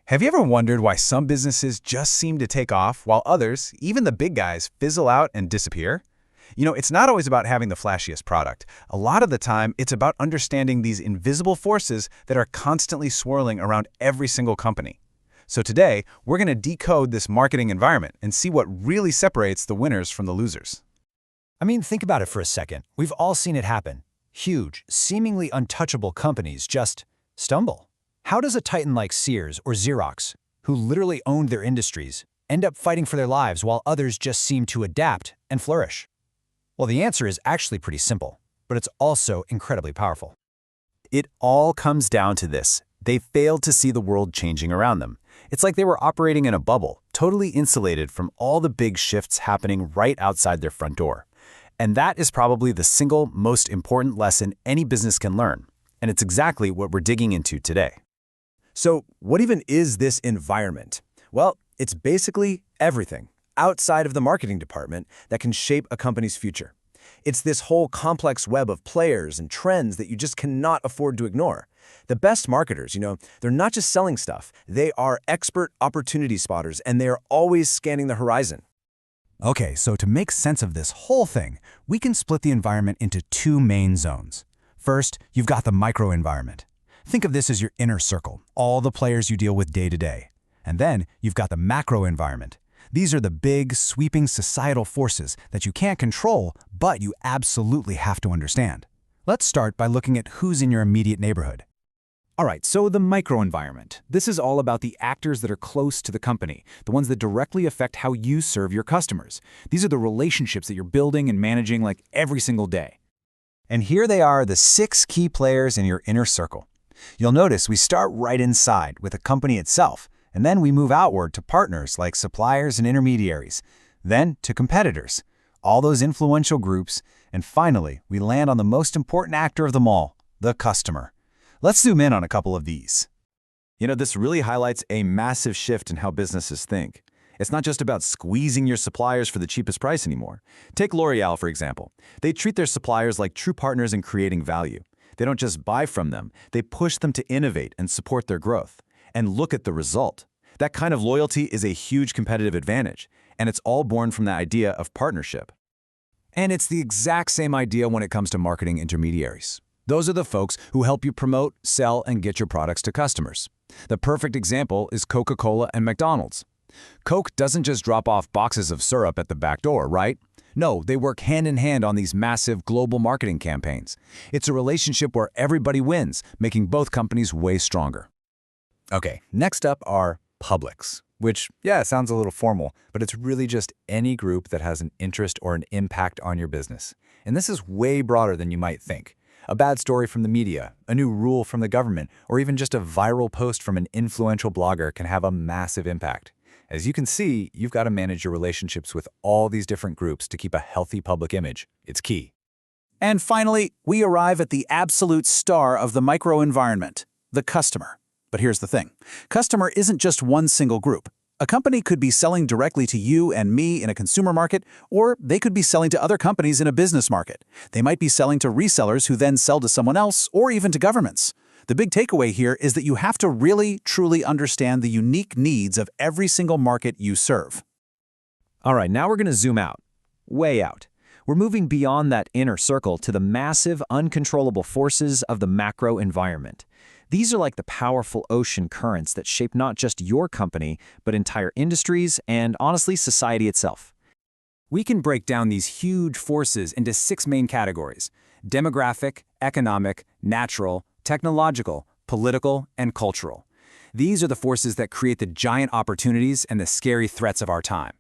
Have you ever wondered why some businesses just seem to take off while others, even the big guys, fizzle out and disappear? It's not always about having the flashiest product. A lot of the time, it's about understanding these invisible forces that are constantly swirling around every single company. So today, we're going to decode this marketing environment and see what really separates the winners from the losers. Think about it for a second. We've all seen it happen. Huge, seemingly untouchable companies just stumble. How does a titan like Sears or Xerox, who literally owned their industries, end up fighting for their lives while others just seem to adapt and flourish? Well, the answer is actually pretty simple, but it's also incredibly powerful. It all comes down to this. They failed to see the world changing around them. It's like they were operating in a bubble, totally insulated from all the big shifts happening right outside their front door. And that is probably the single most important lesson any business can learn. And it's exactly what we're digging into today. So what even is this environment? Well, it's basically everything outside of the marketing department that can shape a company's future. It's this whole complex web of players and trends that you just cannot afford to ignore. The best marketers, they're not just selling stuff. They are expert opportunity spotters, and they are always scanning the horizon. Okay, so to make sense of this whole thing, we can split the environment into two main zones. First, you've got the microenvironment. Think of this as your inner circle, all the players you deal with day to day. And then you've got the macro environment. These are the big, sweeping societal forces that you can't control, but you absolutely have to understand. Let's start by looking at who's in your immediate neighborhood. All right, so the microenvironment. This is all about the actors that are close to the company, the ones that directly affect how you serve your customers. These are the relationships that you're building and managing like every single day. And here they are, the 6 key players in your inner circle. You'll notice we start right inside with the company itself, and then we move outward to partners like suppliers and intermediaries, then to competitors, all those influential groups, and finally, we land on the most important actor of them all, the customer. Let's zoom in on a couple of these. This really highlights a massive shift in how businesses think. It's not just about squeezing your suppliers for the cheapest price anymore. Take L'Oreal, for example. They treat their suppliers like true partners in creating value. They don't just buy from them, they push them to innovate and support their growth. And look at the result. That kind of loyalty is a huge competitive advantage, and it's all born from the idea of partnership. And it's the exact same idea when it comes to marketing intermediaries. Those are the folks who help you promote, sell, and get your products to customers. The perfect example is Coca-Cola and McDonald's. Coke doesn't just drop off boxes of syrup at the back door, right? No, they work hand in hand on these massive global marketing campaigns. It's a relationship where everybody wins, making both companies way stronger. Okay, next up are publics, which, sounds a little formal, but it's really just any group that has an interest or an impact on your business. And this is way broader than you might think. A bad story from the media, a new rule from the government, or even just a viral post from an influential blogger can have a massive impact. As you can see, you've got to manage your relationships with all these different groups to keep a healthy public image. It's key. And finally, we arrive at the absolute star of the microenvironment, the customer. But here's the thing. Customer isn't just one single group. A company could be selling directly to you and me in a consumer market, or they could be selling to other companies in a business market. They might be selling to resellers who then sell to someone else, or even to governments. The big takeaway here is that you have to really, truly understand the unique needs of every single market you serve. All right, now we're going to zoom out, way out. We're moving beyond that inner circle to the massive, uncontrollable forces of the macro environment. These are like the powerful ocean currents that shape not just your company, but entire industries and, honestly, society itself. We can break down these huge forces into 6 main categories: demographic, economic, natural, technological, political, and cultural. These are the forces that create the giant opportunities and the scary threats of our time.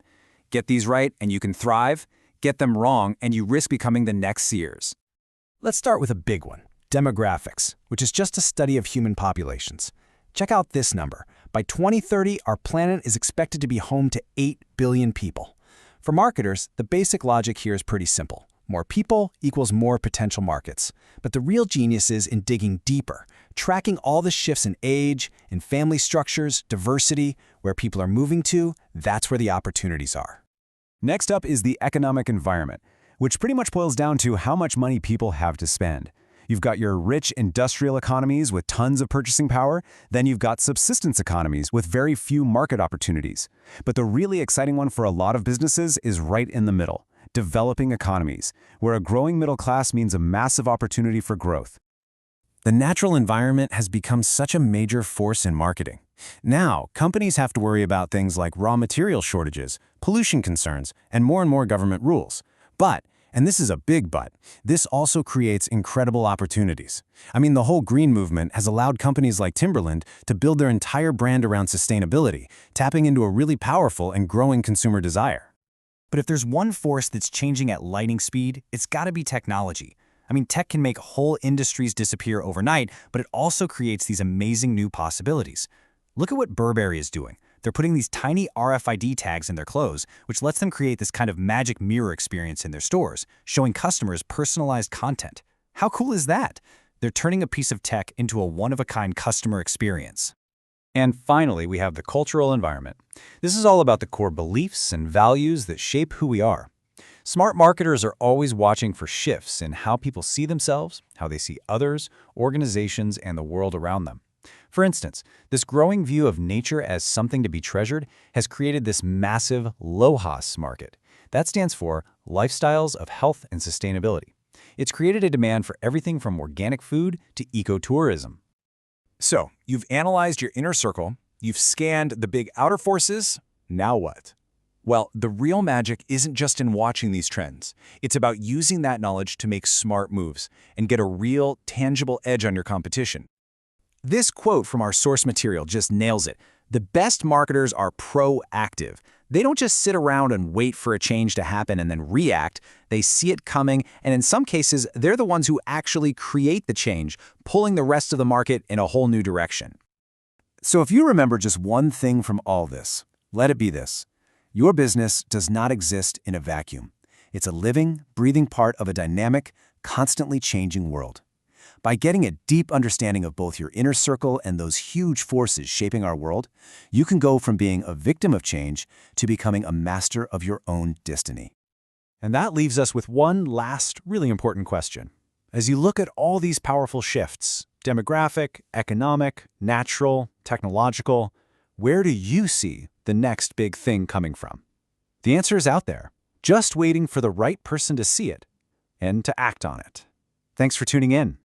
Get these right and you can thrive. Get them wrong and you risk becoming the next Sears. Let's start with a big one, demographics, which is just a study of human populations. Check out this number. By 2030, our planet is expected to be home to 8 billion people. For marketers, the basic logic here is pretty simple. More people equals more potential markets. But the real genius is in digging deeper, tracking all the shifts in age, in family structures, diversity, where people are moving to. That's where the opportunities are. Next up is the economic environment, which pretty much boils down to how much money people have to spend. You've got your rich industrial economies with tons of purchasing power, then you've got subsistence economies with very few market opportunities. But the really exciting one for a lot of businesses is right in the middle, developing economies, where a growing middle class means a massive opportunity for growth. The natural environment has become such a major force in marketing. Now, companies have to worry about things like raw material shortages, pollution concerns, and more government rules. But, and this is a big but, this also creates incredible opportunities. I mean, the whole green movement has allowed companies like Timberland to build their entire brand around sustainability, tapping into a really powerful and growing consumer desire. But if there's one force that's changing at lightning speed, it's got to be technology. I mean, tech can make whole industries disappear overnight, but it also creates these amazing new possibilities. Look at what Burberry is doing. They're putting these tiny RFID tags in their clothes, which lets them create this kind of magic mirror experience in their stores, showing customers personalized content. How cool is that? They're turning a piece of tech into a one-of-a-kind customer experience. And finally, we have the cultural environment. This is all about the core beliefs and values that shape who we are. Smart marketers are always watching for shifts in how people see themselves, how they see others, organizations, and the world around them. For instance, this growing view of nature as something to be treasured has created this massive LOHAS market. That stands for Lifestyles of Health and Sustainability. It's created a demand for everything from organic food to ecotourism. So, you've analyzed your inner circle, you've scanned the big outer forces, now what? Well, the real magic isn't just in watching these trends. It's about using that knowledge to make smart moves and get a real, tangible edge on your competition. This quote from our source material just nails it. The best marketers are proactive. They don't just sit around and wait for a change to happen and then react. They see it coming, and in some cases, they're the ones who actually create the change, pulling the rest of the market in a whole new direction. So if you remember just one thing from all this, let it be this. Your business does not exist in a vacuum. It's a living, breathing part of a dynamic, constantly changing world. By getting a deep understanding of both your inner circle and those huge forces shaping our world, you can go from being a victim of change to becoming a master of your own destiny. And that leaves us with one last really important question. As you look at all these powerful shifts, demographic, economic, natural, technological, where do you see the next big thing coming from? The answer is out there, just waiting for the right person to see it and to act on it. Thanks for tuning in.